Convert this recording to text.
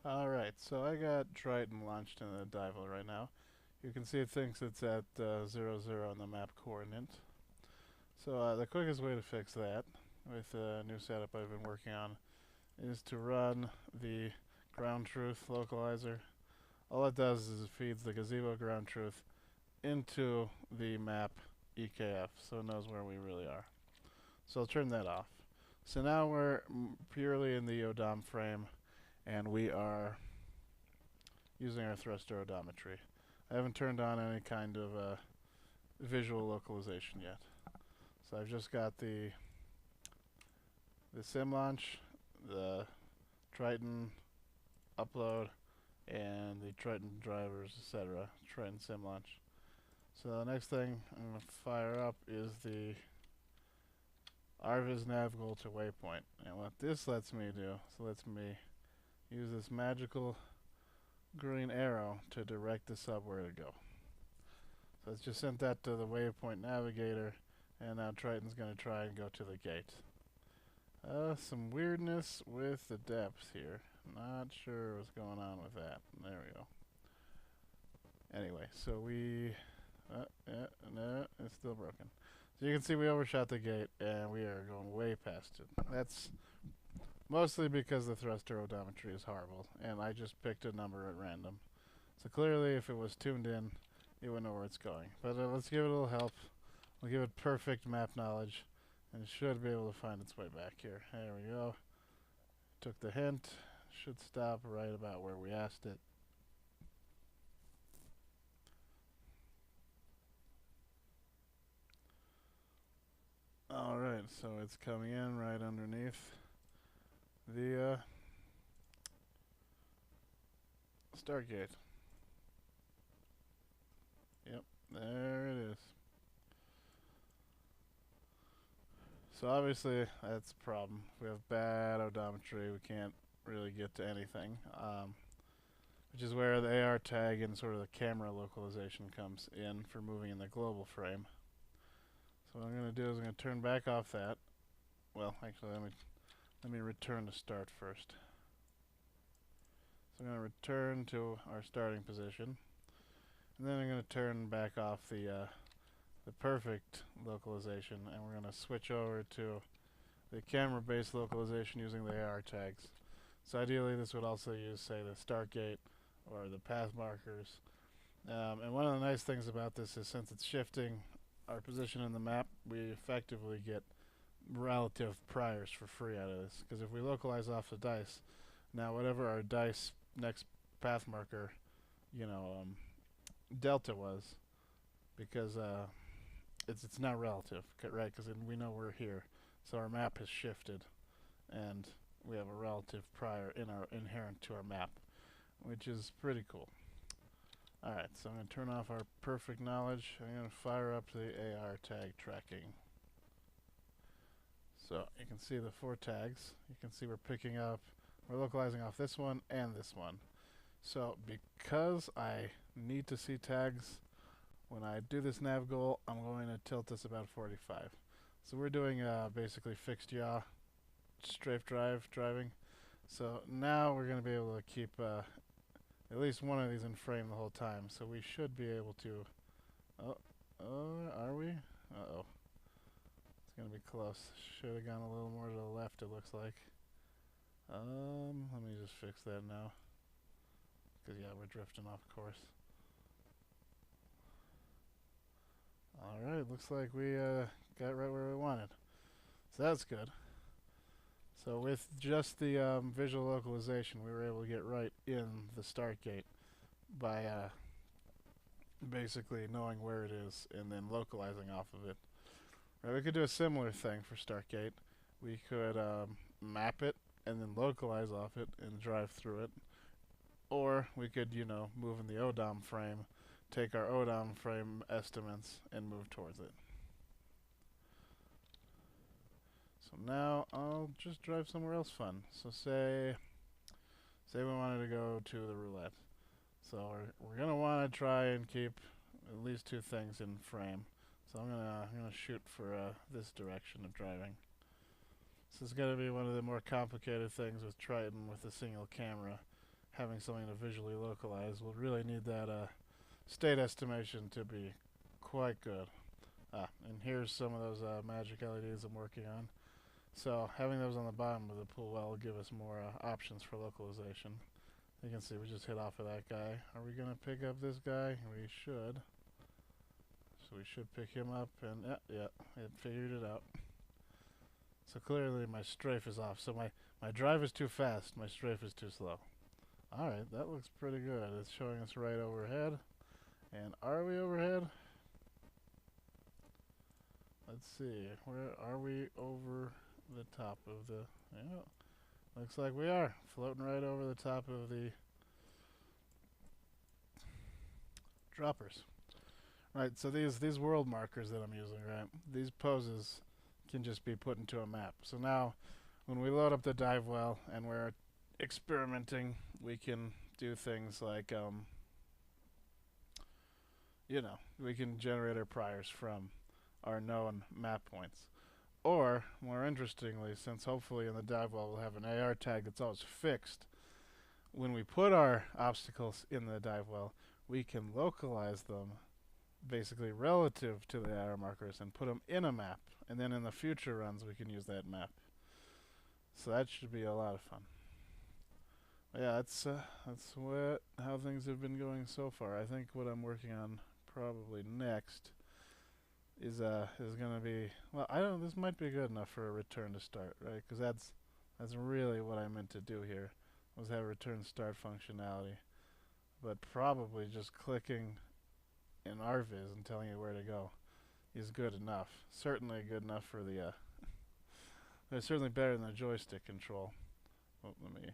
Alright, so I got Triton launched in the Dival right now. You can see it thinks it's at 0, 0 on the map coordinate. So the quickest way to fix that with a new setup I've been working on is to run the ground truth localizer. All it does is it feeds the gazebo ground truth into the map EKF, so it knows where we really are. So I'll turn that off. So now we're purely in the ODOM frame, and we are using our thruster odometry. I haven't turned on any kind of visual localization yet. So I've just got the sim launch, the Triton upload, and the Triton drivers, etc. Triton sim launch. So the next thing I'm going to fire up is the RVIZ Nav Goal to waypoint. And what this lets me do, so lets me use this magical green arrow to direct the sub where to go. So it's just sent that to the waypoint navigator, and now Triton's going to try and go to the gate. Some weirdness with the depth here. Not sure what's going on with that. There we go. Anyway, so we... no, it's still broken. So you can see we overshot the gate, and we are going way past it. That's mostly because the thruster odometry is horrible, and I just picked a number at random. So clearly, if it was tuned in, it would know where it's going. But let's give it a little help. We'll give it perfect map knowledge, and it should be able to find its way back here. There we go. Took the hint. Should stop right about where we asked it. Alright, so it's coming in right underneath the start gate. Yep, there it is. So obviously that's a problem. If we have bad odometry, we can't really get to anything, which is where the AR tag and sort of the camera localization comes in for moving in the global frame. So what I'm going to do is I'm going to turn back off that. Well, actually, let me return to start first. So I'm going to return to our starting position, and then I'm going to turn back off the perfect localization, and we're going to switch over to the camera-based localization using the AR tags. So ideally, this would also use, say, the start gate or the path markers. And one of the nice things about this is, since it's shifting our position in the map, we effectively get relative priors for free out of this. Because if we localize off the dice, now whatever our dice next path marker, delta was, because it's not relative, right? Because we know we're here, so our map has shifted, and we have a relative prior inherent to our map, which is pretty cool. Alright, so I'm going to turn off our perfect knowledge. I'm going to fire up the AR tag tracking. So you can see the 4 tags. You can see we're localizing off this one and this one. So because I need to see tags when I do this nav goal, I'm going to tilt this about 45. So we're doing basically fixed yaw strafe driving. So now we're going to be able to keep at least one of these in frame the whole time. So we should be able to... are we? Uh-oh. It's going to be close. Should have gone a little more to the left, it looks like. Let me just fix that now. Because, yeah, we're drifting off course. Alright, looks like we got right where we wanted. So that's good. So with just the visual localization, we were able to get right in the start gate by basically knowing where it is and then localizing off of it. Right, we could do a similar thing for start gate. We could map it and then localize off it and drive through it. Or we could, move in the ODOM frame, take our ODOM frame estimates and move towards it. So now I'll just drive somewhere else fun. So say we wanted to go to the roulette. So we're gonna want to try and keep at least 2 things in frame. So I'm gonna shoot for this direction of driving. This is gonna be one of the more complicated things with Triton with a single camera, having something to visually localize, we'll really need that state estimation to be quite good. And here's some of those magic LEDs I'm working on. So having those on the bottom of the pool well will give us more options for localization. You can see we just hit off of that guy. Are we going to pick up this guy? We should. So we should pick him up, and yeah, it figured it out. So clearly my strafe is off. So my drive is too fast, my strafe is too slow. Alright, that looks pretty good. It's showing us right overhead. And are we overhead? Let's see, where are we over the top of the... Yeah, looks like we are. Floating right over the top of the droppers. Right, so these world markers that I'm using, right, these poses can just be put into a map. So now, when we load up the dive well and we're experimenting, we can do things like, you know, we can generate our priors from our known map points. Or, more interestingly, since hopefully in the dive well we'll have an AR tag that's always fixed, when we put our obstacles in the dive well, we can localize them basically relative to the AR markers and put them in a map. And then in the future runs we can use that map. So that should be a lot of fun. But yeah, that's how things have been going so far. I think what I'm working on probably next is gonna be, well, I don't. This might be good enough for a return to start, right? Because that's really what I meant to do here, was have return start functionality. But probably just clicking in RVIZ and telling you where to go is good enough. Certainly good enough for the. It's certainly better than the joystick control. Well, let me